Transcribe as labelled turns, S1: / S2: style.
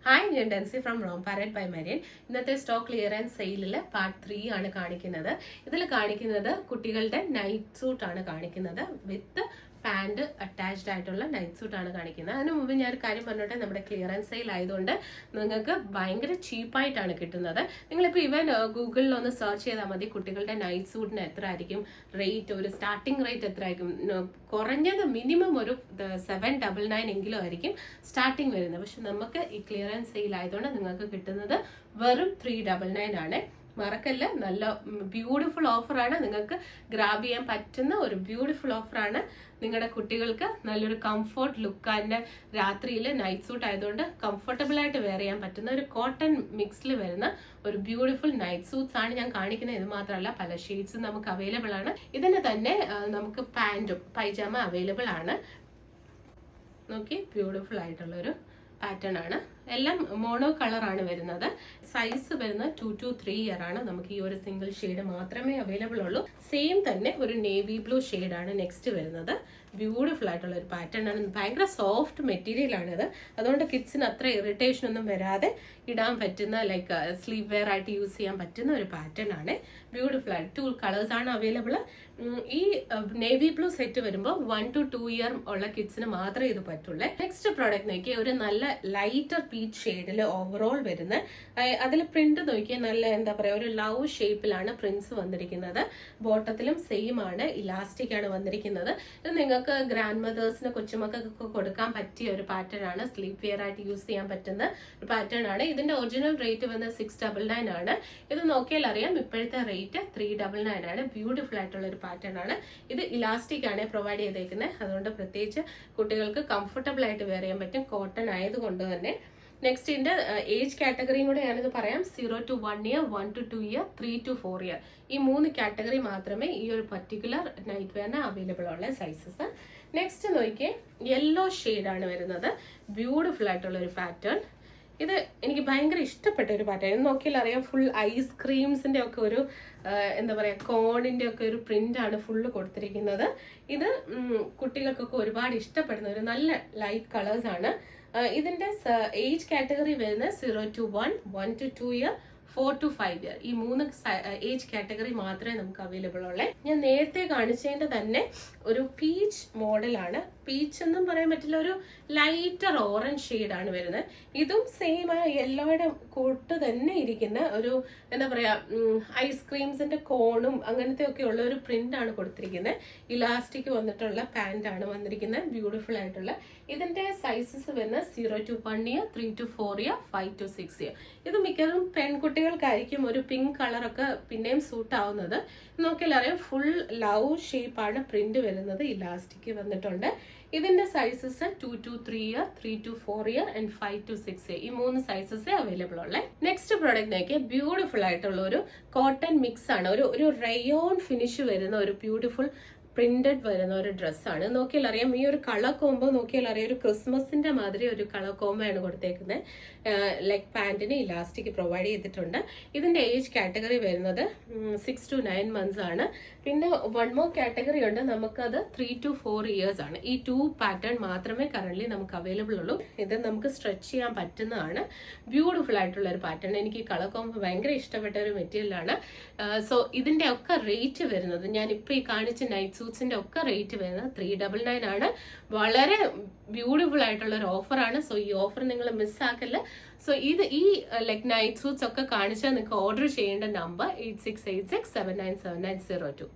S1: Hi, ഞാൻ Dency from Rome Parrot by Marian. ഇന്നത്തെ stock clearance സെയിലിൽ പാർട്ട് 3 ആണ് കാണിക്കുന്നത്. ഇതിൽ കാണിക്കുന്നത് കുട്ടികളുടെ നൈറ്റ് സൂട്ട് ആണ് കാണിക്കുന്നത്. വിത്ത് പാൻറ് അറ്റാച്ച്ഡ് ആയിട്ടുള്ള നൈറ്റ് സൂട്ട് ആണ് കാണിക്കുന്നത്. അതിനു മുമ്പ് ഞാൻ ഒരു കാര്യം പറഞ്ഞോട്ടെ, നമ്മുടെ ക്ലിയറൻസ് സെയിൽ ആയതുകൊണ്ട് നിങ്ങൾക്ക് ഭയങ്കര ചീപ്പായിട്ടാണ് കിട്ടുന്നത്. നിങ്ങളിപ്പോൾ ഇവൻ ഗൂഗിളിൽ ഒന്ന് സെർച്ച് ചെയ്താൽ മതി, കുട്ടികളുടെ നൈറ്റ് സൂട്ടിന് എത്ര ആയിരിക്കും റേറ്റ്, ഒരു സ്റ്റാർട്ടിംഗ് റേറ്റ് എത്ര ആയിരിക്കും. കുറഞ്ഞത് മിനിമം ഒരു 799 എങ്കിലും ആയിരിക്കും സ്റ്റാർട്ടിംഗ് വരുന്നത്. പക്ഷെ നമുക്ക് ഈ ക്ലിയറൻസ് സെയിൽ ആയതുകൊണ്ട് നിങ്ങൾക്ക് കിട്ടുന്നത് വെറും 399 ആണ്. മറക്കല്ല, നല്ല ബ്യൂട്ടിഫുൾ ഓഫറാണ്. നിങ്ങൾക്ക് ഗ്രാബ് ചെയ്യാൻ പറ്റുന്ന ഒരു ബ്യൂട്ടിഫുൾ ഓഫറാണ്. നിങ്ങളുടെ കുട്ടികൾക്ക് നല്ലൊരു കംഫർട്ട് ലുക്ക് ആൻഡ് രാത്രിയിൽ നൈറ്റ് സൂട്ട് ആയതുകൊണ്ട് കംഫർട്ടബിൾ ആയിട്ട് വെയർ ചെയ്യാൻ പറ്റുന്ന ഒരു കോട്ടൺ മിക്സിൽ വരുന്ന ഒരു ബ്യൂട്ടിഫുൾ നൈറ്റ് സൂട്ട്സ് ആണ് ഞാൻ കാണിക്കുന്നത്. ഇത് മാത്രമല്ല, പല ഷെയ്ഡ്സും നമുക്ക് അവൈലബിൾ ആണ്. ഇതിന് തന്നെ നമുക്ക് പാൻറ്റും പൈജാമ അവൈലബിൾ ആണ്. നോക്കി, ബ്യൂട്ടിഫുൾ ആയിട്ടുള്ള ഒരു പാറ്റേൺ ആണ്. എല്ലാം മോണോ കളർ ആണ് വരുന്നത്. സൈസ് വരുന്നത് 2 to 3 ഇയർ ആണ്. നമുക്ക് ഈ ഒരു സിംഗിൾ ഷെയ്ഡ് മാത്രമേ അവൈലബിൾ ഉള്ളൂ. സെയിം തന്നെ ഒരു നേവി ബ്ലൂ ഷെയ്ഡ് ആണ് നെക്സ്റ്റ് വരുന്നത്. ബ്യൂട്ടിഫുൾ ആയിട്ടുള്ള ഒരു പാറ്റേൺ ആണ്. ഭയങ്കര സോഫ്റ്റ് മെറ്റീരിയൽ ആണിത്. അതുകൊണ്ട് കിഡ്സിന് അത്ര ഇറിറ്റേഷൻ ഒന്നും വരാതെ ഇടാൻ പറ്റുന്ന, ലൈക്ക് സ്ലീവ് വെയർ ആയിട്ട് യൂസ് ചെയ്യാൻ പറ്റുന്ന ഒരു പാറ്റേൺ ആണ്. ബ്യൂട്ടിഫുൾ ആയിട്ട് 2 കളേഴ്സ് ആണ് അവൈലബിൾ. ഈ നേവി ബ്ലൂ സെറ്റ് വരുമ്പോൾ 1 to 2 ഇയർ ഉള്ള കിഡ്സിന് മാത്രമേ ഇത് പറ്റുള്ളൂ. നെക്സ്റ്റ് പ്രോഡക്റ്റ് നോക്കിയാൽ ഒരു നല്ല ലൈറ്റർ പീച്ച് ഷെയ്ഡിൽ ഓവറോൾ വരുന്ന, അതിൽ പ്രിന്റ് നോക്കിയാൽ നല്ല എന്താ പറയാ, ഒരു ലവ് ഷേപ്പിലാണ് പ്രിന്റ്സ് വന്നിരിക്കുന്നത്. ബോട്ടത്തിലും സെയിം ആണ്, ഇലാസ്റ്റിക് ആണ് വന്നിരിക്കുന്നത്. ഇത് നിങ്ങൾക്ക് ഗ്രാൻഡ് മദേഴ്സിന്, കൊച്ചുമക്കൾക്കൊക്കെ കൊടുക്കാൻ പറ്റിയ ഒരു പാറ്റേൺ ആണ്. സ്ലീപ്പ് വെയർ ആയിട്ട് യൂസ് ചെയ്യാൻ പറ്റുന്ന ഒരു പാറ്റേൺ ആണ്. ഇതിന്റെ ഒറിജിനൽ റേറ്റ് വന്നത് 699 ആണ്. ഇത് നോക്കിയാൽ അറിയാം, ഇപ്പോഴത്തെ റേറ്റ് 399 ആണ്. ബ്യൂട്ടിഫുൾ ആയിട്ടുള്ള ഒരു പാറ്റേൺ ആണ്. ഇത് ഇലാസ്റ്റിക് ആണ് പ്രൊവൈഡ് ചെയ്തേക്കുന്നത്. അതുകൊണ്ട് പ്രത്യേകിച്ച് കുട്ടികൾക്ക് കംഫർട്ടബിൾ ആയിട്ട് വെയർ ചെയ്യാൻ പറ്റും, കോട്ടൺ ആയതുകൊണ്ട് തന്നെ. നെക്സ്റ്റ് ഇതിന്റെ ഏജ് കാറ്റഗറിയും കൂടെ ഞാനിത് പറയാം. 0 to 1 year, 1 to 2 year, 3 to 4 year. ഈ 3 കാറ്റഗറി മാത്രമേ ഈ ഒരു പർട്ടിക്കുലർ നൈറ്റ് വെയറിന് അവൈലബിൾ ഉള്ള സൈസസ്. നെക്സ്റ്റ് നോക്കിയേ, യെല്ലോ ആണ് വരുന്നത്. ബ്യൂട്ടിഫുൾ ആയിട്ടുള്ള ഒരു പാറ്റേൺ. ഇത് എനിക്ക് ഭയങ്കര ഇഷ്ടപ്പെട്ട ഒരു പാറ്റേൺ. നോക്കിയാൽ അറിയാം, ഫുൾ ഐസ്ക്രീംസിന്റെ ഒക്കെ ഒരു എന്താ പറയാ, കോണിന്റെ ഒക്കെ ഒരു പ്രിന്റ് ആണ് ഫുള്ള് കൊടുത്തിരിക്കുന്നത്. ഇത് കുട്ടികൾക്കൊക്കെ ഒരുപാട് ഇഷ്ടപ്പെടുന്ന ഒരു നല്ല ലൈറ്റ് കളേഴ്സ് ആണ്. ഇതിന്റെ ഏജ് കാറ്റഗറി വരുന്നത് 0 to 1, 1 to 2 year, 4 to 5 year. ഈ 3 ഏജ് കാറ്റഗറി മാത്രമേ നമുക്ക് അവൈലബിൾ ഉള്ളേ. ഞാൻ നേരത്തെ കാണിച്ചതിന്റെ തന്നെ ഒരു പീച്ച് മോഡലാണ്. പീച്ച് എന്നും പറയാൻ പറ്റില്ല, ഒരു ലൈറ്റർ ഓറഞ്ച് ഷെയ്ഡാണ് വരുന്നത്. ഇതും സെയിം ആ യെല്ലോയുടെ കൂട്ട് തന്നെ ഇരിക്കുന്ന ഒരു എന്താ പറയാ, ഐസ്ക്രീംസിന്റെ കോണും അങ്ങനത്തെ ഒക്കെ ഉള്ള ഒരു പ്രിന്റ് ആണ് കൊടുത്തിരിക്കുന്നത്. ഇലാസ്റ്റിക് വന്നിട്ടുള്ള പാന്റ് ആണ് വന്നിരിക്കുന്നത്. ബ്യൂട്ടിഫുൾ ആയിട്ടുള്ള. ഇതിന്റെ സൈസസ് വരുന്നത് 0 to 1 year, 3 to 4 year, 5 to 6 year. ഇത് മിക്കതും പെൺകുട്ടികൾക്കായിരിക്കും ഒരു പിങ്ക് കളറൊക്കെ പിന്നെയും സൂട്ട് ആവുന്നത്. നോക്കിയാൽ അറിയാം, ഫുൾ ലവ് ഷേപ്പാണ് പ്രിന്റ് വരുന്നത്. ഇലാസ്റ്റിക് വന്നിട്ടുണ്ട്. ഇതിന്റെ sizes 2 to 3 year, 3 to 4 year and 5 to 6 year. ഈ 3 സൈസസ് അവൈലബിൾ ഉള്ള. നെക്സ്റ്റ് പ്രോഡക്റ്റ് നോക്കിയാൽ ബ്യൂട്ടിഫുൾ ആയിട്ടുള്ള ഒരു കോട്ടൺ മിക്സ് ആണ്. ഒരു റയോൺ ഫിനിഷ് വരുന്ന ഒരു ബ്യൂട്ടിഫുൾ പ്രിന്റഡ് വരുന്ന ഒരു ഡ്രസ്സാണ്. നോക്കിയാൽ അറിയാം, ഈ ഒരു കളർ കോംബോ നോക്കിയാൽ അറിയാം, ഒരു ക്രിസ്മസിന്റെ മാതിരി ഒരു കളർ കോംബോ ആണ് കൊടുത്തേക്കുന്നത്. ലെഗ് പാന്റിന് ഇലാസ്റ്റിക് പ്രൊവൈഡ് ചെയ്തിട്ടുണ്ട്. ഇതിന്റെ ഏജ് കാറ്റഗറി വരുന്നത് 6 to 9 months ആണ്. പിന്നെ 1 more കാറ്റഗറി ഉണ്ട്, നമുക്കത് 3 to 4 ഇയേഴ്സ് ആണ്. ഈ 2 പാറ്റേൺ മാത്രമേ കറന്റ് നമുക്ക് അവൈലബിൾ ഉള്ളൂ. ഇത് നമുക്ക് സ്ട്രെച്ച് ചെയ്യാൻ പറ്റുന്നതാണ്. ബ്യൂട്ടിഫുൾ ആയിട്ടുള്ള ഒരു പാറ്റേൺ. എനിക്ക് ഈ കളർ കോംബോ ഭയങ്കര ഇഷ്ടപ്പെട്ട ഒരു മെറ്റീരിയൽ ആണ്. സോ ഇതിന്റെ ഒക്കെ റേറ്റ് വരുന്നത്, ഞാൻ ഇപ്പൊ ഈ കാണിച്ച നൈറ്റ് സൂട്ട്സിന്റെ ഒക്കെ റേറ്റ് വരുന്നത് 399 ആണ്. വളരെ ബ്യൂട്ടിഫുൾ ആയിട്ടുള്ള ഒരു ഓഫറാണ്. സോ ഈ ഓഫർ നിങ്ങൾ മിസ്സാക്കല്ല. സോ ഇത് ഈ ലൈക്ക് നൈറ്റ് സൂട്ട്സ് ഒക്കെ കാണിച്ചാൽ നിങ്ങൾക്ക് ഓർഡർ ചെയ്യേണ്ട നമ്പർ 8686797902.